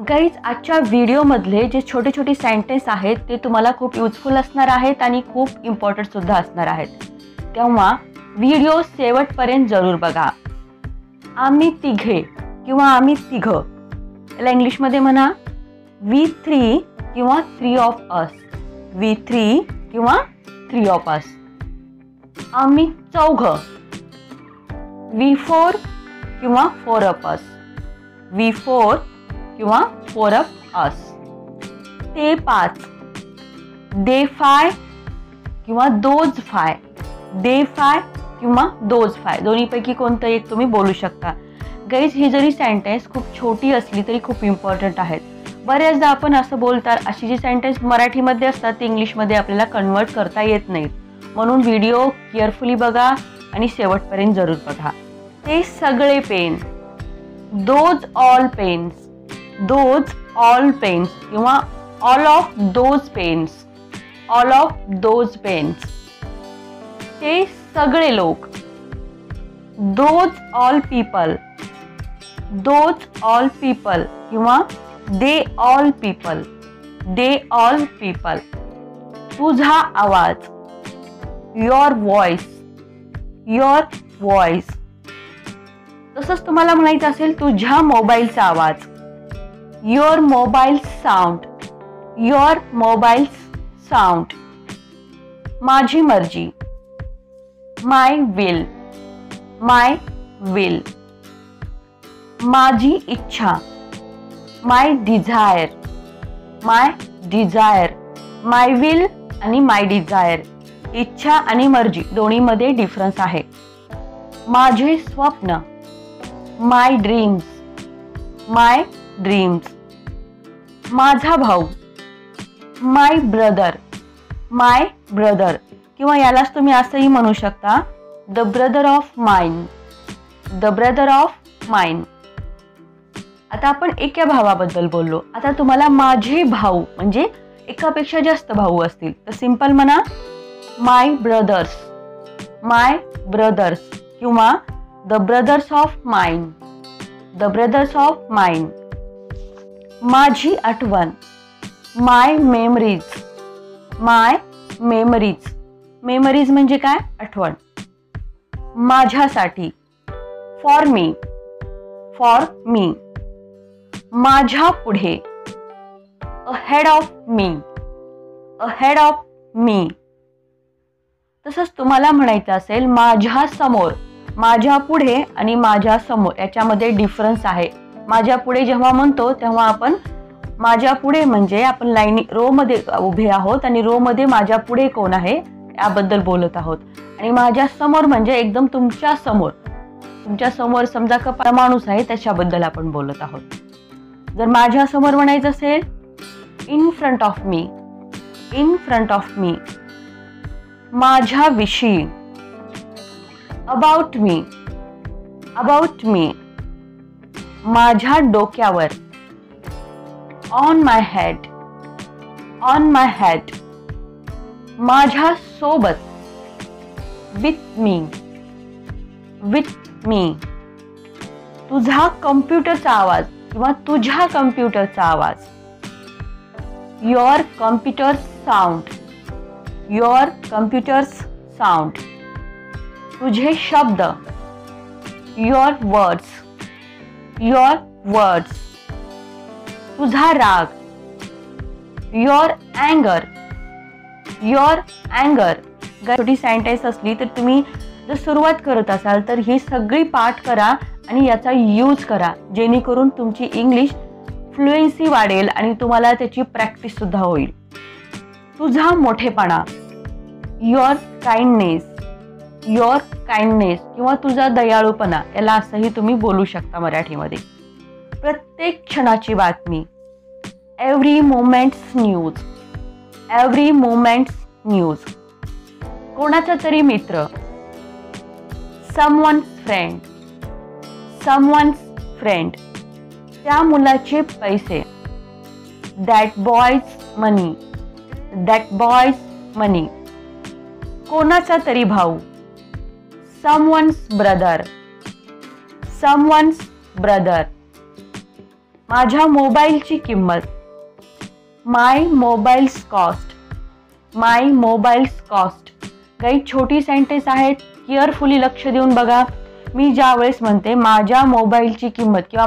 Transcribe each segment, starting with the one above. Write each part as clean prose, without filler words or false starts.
Guys, आजच्या व्हिडिओमधले जे छोटे छोटे सेंटेन्स आहेत ते तुम्हाला खूप युजफुल असणार आहेत आणि खूप इम्पॉर्टंट सुद्धा असणार आहेत. तेव्हा व्हिडिओ शेवटपर्यंत जरूर बघा. आम्ही तिघे किंवा आम्ही तिघं, याला इंग्लिशमध्ये म्हणा वी थ्री किंवा three of us. We three किंवा थ्री ऑफ अस. आम्ही चौघं, वी फोर किंवा four of us. We four किंवा फोर ऑफ अस. ते पाच, दे फाय किंवा दोज फाय. दे फाय किंवा दोज फाय, दोन्हीपैकी कोणतं एक तुम्ही बोलू शकता. गाईज, ही जरी सेंटेन्स खूप छोटी असली तरी खूप इम्पॉर्टंट आहेत. बऱ्याचदा आपण असं बोलतात, अशी जी सेंटेन्स मराठीमध्ये असतात ती इंग्लिशमध्ये आपल्याला कन्वर्ट करता येत नाहीत. म्हणून व्हिडिओ केअरफुली बघा आणि शेवटपर्यंत जरूर बघा. ते सगळे pen, those all pens. Those all pens किंवा all of those pens. All of those pens. ते सगळे लोक, those all people. Those all people किंवा they all people. They all people. तुझा आवाज, युअर व्हॉइस. Your voice. तसंच तुम्हाला म्हणायचं असेल तुझ्या मोबाईलचा आवाज, your mobile sound. Your mobile sound. माझी मर्जी, माय विल. My will. माझी इच्छा, my desire. My desire. My will आणि माय डिझायर, इच्छा आणि मर्जी दोन्हीमध्ये डिफरन्स आहे. माझे स्वप्न, माय ड्रीम्स. माय ड्रीम्स. माझा भाऊ, माय ब्रदर. माय ब्रदर किंवा यालाच तुम्ही असंही म्हणू शकता, the brother of mine. The brother of mine. आता आपण एका भावाबद्दल बोललो. आता तुम्हाला माझे भाऊ म्हणजे एकापेक्षा जास्त भाऊ असतील तर सिंपल म्हणा माय ब्रदर्स. माय ब्रदर्स किंवा the brothers of mine. The brothers of mine. माझी आठवण, माय मेमरीज. माय मेमरीज. मेमरीज म्हणजे काय? आठवण. माझ्यासाठी, फॉर मी. For me. माझ्या पुढे, ahead of me. Ahead of me. तसंच तुम्हाला म्हणायचं असेल माझ्या समोर. माझ्या पुढे आणि माझ्या समोर याच्यामध्ये डिफरन्स आहे. माझ्या पुढे जेव्हा म्हणतो तेव्हा आपण माझ्या पुढे म्हणजे आपण लाईनी रो मध्ये उभे आहोत आणि रो मध्ये माझ्या पुढे कोण आहे याबद्दल बोलत आहोत. आणि माझ्या समोर म्हणजे एकदम तुमच्या समोर. तुमच्या समोर समजा का माणूस आहे त्याच्याबद्दल आपण बोलत आहोत. जर माझ्या समोर म्हणायचं असेल in front of me. In front of me. माझ्या विषयी, अबाउट मी. About me. माझ्या डोक्यावर, on my head. On my head. माझ्या सोबत, विथ मी. With me. तुझा कम्प्युटरचा आवाज किंवा तुझ्या कम्प्युटरचा आवाज, your computer sound. Your computers sound. तुझे शब्द, युअर वर्ड्स. Your words. तुझा राग, युअर अँगर. युअर अँगर. छोटी सेंटेन्स असली तर तुम्ही जर सुरुवात करत असाल तर ही सगळी पाठ करा आणि याचा यूज करा, जेणेकरून तुमची इंग्लिश फ्लुएन्सी वाढेल आणि तुम्हाला त्याची प्रॅक्टिस सुद्धा होईल. तुझा मोठेपणा, युअर काइंडनेस. युअर काइंडनेस किंवा तुझा दयाळूपणा याला असंही तुम्ही बोलू शकता मराठीमध्ये. प्रत्येक क्षणाची बातमी, every moments news. Every moments news. कोणाचा तरी मित्र, समवन्स फ्रेंड. Someone's friend. त्या मुलाचे पैसे, that boy's money. That boy's money. कोणाचा तरी भाऊ, समवन्स ब्रदर. Someone's brother. माझ्या मोबाईलची किंमत. माय मोबाईल्स कॉस्ट. माय मोबाईल्स कॉस्ट. काही छोटी सेंटेन्स आहेत, केअरफुली लक्ष देऊन बघा. मी ज्या वेळेस म्हणते माझ्या मोबाईलची किंमत किंवा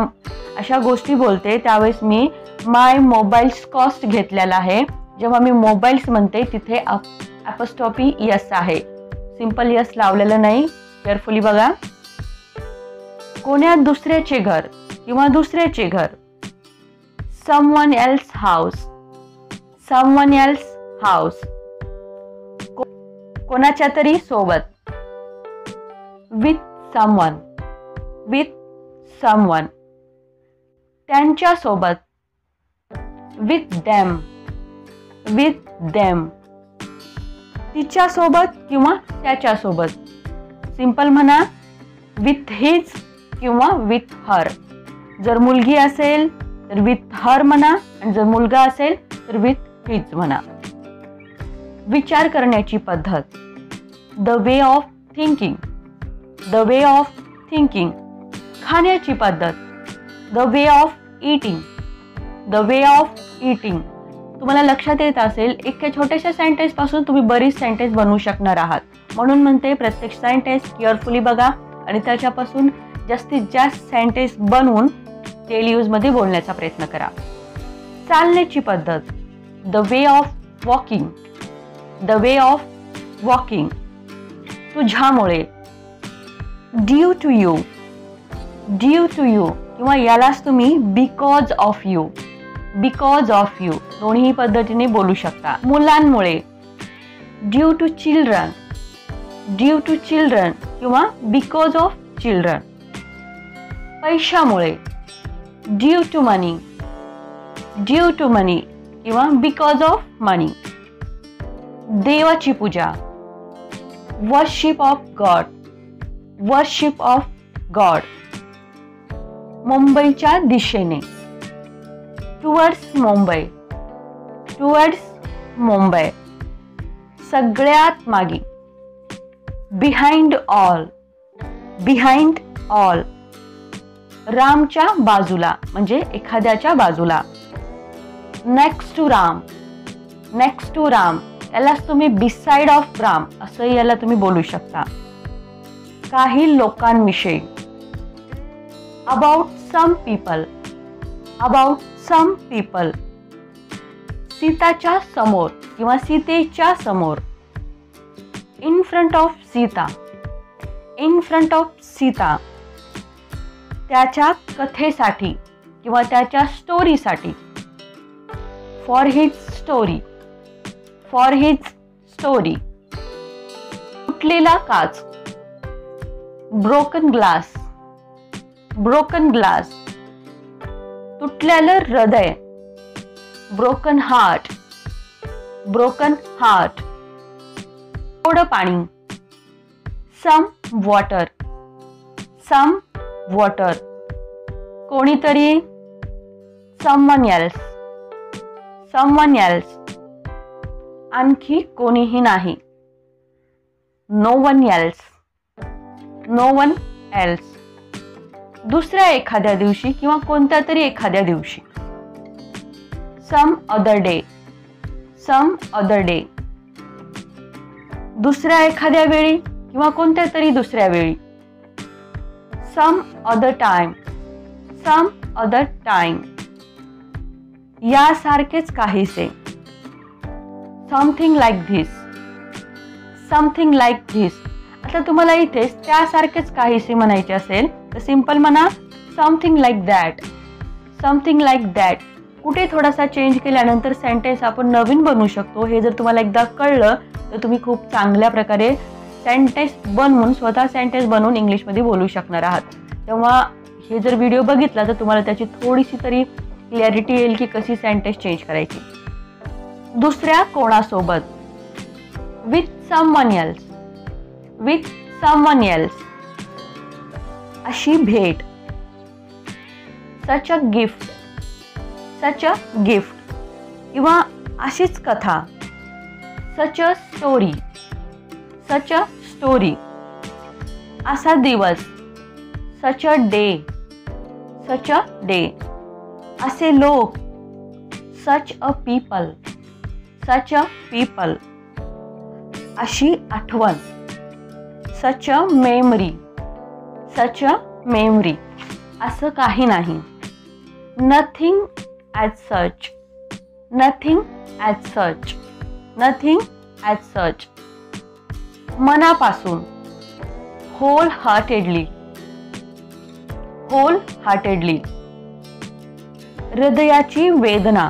अशा गोष्टी बोलते त्यावेळेस मी माय मोबाईल्स कॉस्ट घेतलेला आहे. जेव्हा मी मोबाईल्स म्हणते तिथे अपॉस्ट्रॉफी यस आहे, सिंपल यस लावलेलं नाही. केअरफुली बघा. कोण्या दुसऱ्याचे घर किंवा दुसऱ्याचे घर. Someone else house. Someone else house. कोणाच्या तरी सोबत. With someone. With someone. त्यांच्या सोबत. With them. With them. तिच्या सोबत किंवा त्याच्या सोबत. सिंपल म्हणा विथ हिज किंवा विथ हर. जर मुलगी असेल तर विथ हर म्हणा आणि जर मुलगा असेल तर विथ हिज म्हणा. विचार करण्याची पद्धत. The way of thinking. The way of thinking. खाण्याची पद्धत. The way of eating. The way of eating. तुम्हाला लक्षात येत असेल एका छोट्याशा सेंटेन्स पासून तुम्ही बरीच सेंटेन्स बनवू शकणार आहात. म्हणून म्हणते प्रत्येक सेंटेन्स केअरफुली बघा आणि त्याच्यापासून जास्तीत जास्त सेंटेन्स बनवून डेली यूजमध्ये बोलण्याचा प्रयत्न करा. चालण्याची पद्धत. The way of walking. The way of walking. तुझ्यामुळे. Due to you. Due to you किंवा यालाच तुम्ही because of you. Because of you दोन्ही पद्धतीने बोलू शकता. मुलांमुळे. Due to children. Due to children किंवा बिकॉज ऑफ चिल्ड्रन. पैशामुळे. Due to money. Due to money किंवा बिकॉज ऑफ मनी. देवाची पूजा. Worship of God. Worship of God. मुंबईच्या दिशेने. टुवर्ड्स मुंबई. टुवर्ड्स मुंबई. सगळ्यात मागे. Behind all. Behind all. रामच्या बाजूला म्हणजे एखाद्याच्या बाजूला. Next to Ram. Next to Ram यालाच तुम्ही बिसाइड ऑफ राम असं याला तुम्ही बोलू शकता. काही लोकांविषयी. About some people. About some people. सीताच्या समोर किंवा सीतेच्या समोर. In front of Sita. In front of Sita. त्याच्या कथेसाठी किंवा त्याच्या स्टोरीसाठी. For his story. For his story. तुटलेला काच. Broken glass. Broken glass. तुटलेलं हृदय. Broken heart. Broken heart. थोडं पाणी. Some water. Some water. कोणीतरी. Someone else. Someone else. आणखी कोणीही नाही. No one else. No one else. दुसऱ्या एखाद्या दिवशी किंवा कोणत्या तरी एखाद्या दिवशी. Some other day. Some other day. दुसऱ्या एखाद्या वेळी किंवा कोणत्या तरी दुसऱ्या वेळी. Some other time. Some other time. यासारखेच काहीसे. Something like this. Something like this. आता तुम्हाला इथेच त्यासारखेच काहीसे म्हणायचे असेल तर सिंपल म्हणा something like that. Something like that. कुठे थोडासा चेंज केल्यानंतर सेंटेन्स आपण नवीन बनवू शकतो. हे जर तुम्हाला एकदा कळलं तर तुम्ही खूप चांगल्या प्रकारे सेंटेन्स बनवून स्वतः सेंटेन्स बनवून इंग्लिशमध्ये बोलू शकणार आहात. तेव्हा हे जर व्हिडिओ बघितला तर तुम्हाला त्याची थोडीशी तरी क्लॅरिटी येईल की कशी सेंटेन्स चेंज करायची. दुसऱ्या कोणासोबत. With someone else. With someone else. अशी भेट. सच a gift. Such a gift किंवा अशीच कथा. Such a story. Such a story. असा दिवस. Such a day. Such a day. असे लोक, सच a people, such a people. अशी आठवण, सच अ मेमरी, सच अ मेमरी. असं काही नाही. Nothing as such, nothing as such, nothing as such. मनापासून, होल हार्टेडली, होल हार्टेडली. हृदयाची वेदना,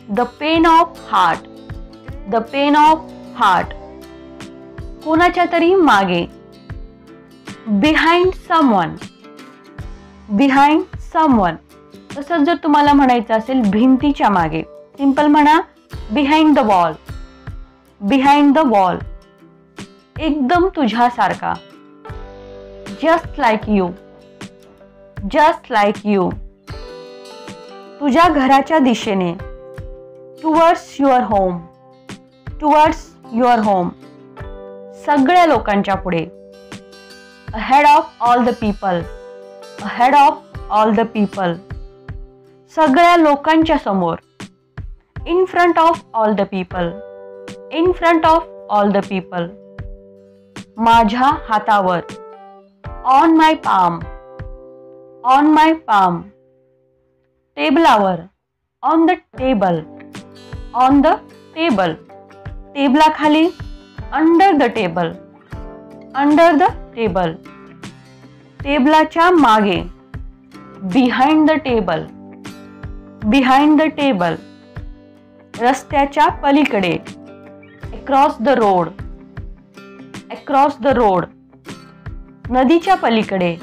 the pain of heart, the pain of heart. कोणाच्या तरी मागे, बिहाइंड समवन, बिहाइंड समवन. तसंच जर तुम्हाला म्हणायचं असेल भिंतीच्या मागे, सिंपल म्हणा behind the wall, behind the wall. एकदम तुझ्यासारखा, just like you, just like you. तुझ्या घराच्या दिशेने, towards your home, towards your home. सगळ्या लोकांच्या पुढे, ahead of all the people, ahead of all the people. सगळ्या लोकांच्या समोर, in front of all the people, in front of all the people. माझ्या हातावर, on my palm, on my palm. टेबलावर, on the table, on the table. टेबलाखाली, under the table, under the table. टेबलाच्या मागे, behind the table, behind the table. रस्त्याच्या पलीकडे, across the road, across the road. नदीच्या पलीकडे,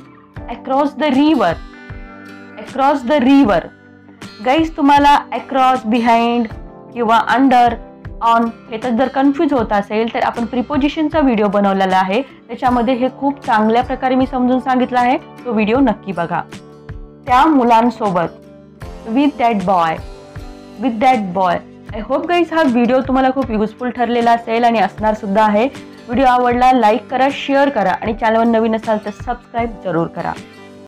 across the river, across the river. Guys तुम्हाला across, behind किंवा under, on हे तर जर कन्फ्यूज होत असेल तर आपण प्रिपोजिशनचा व्हिडिओ बनवलेला आहे, त्याच्यामध्ये हे खूप चांगल्या प्रकारे मी समजून सांगितलं आहे. तो व्हिडिओ नक्की बघा. त्या मुलांसोबत, with that boy, with that boy. I hope guys हा व्हिडिओ तुम्हाला खूप युजफुल ठरलेला असेल आणि असणार सुद्धा आहे. व्हिडिओ आवडला लाईक करा, शेअर करा आणि चॅनलवर नवीन असाल तर सबस्क्राईब जरूर करा.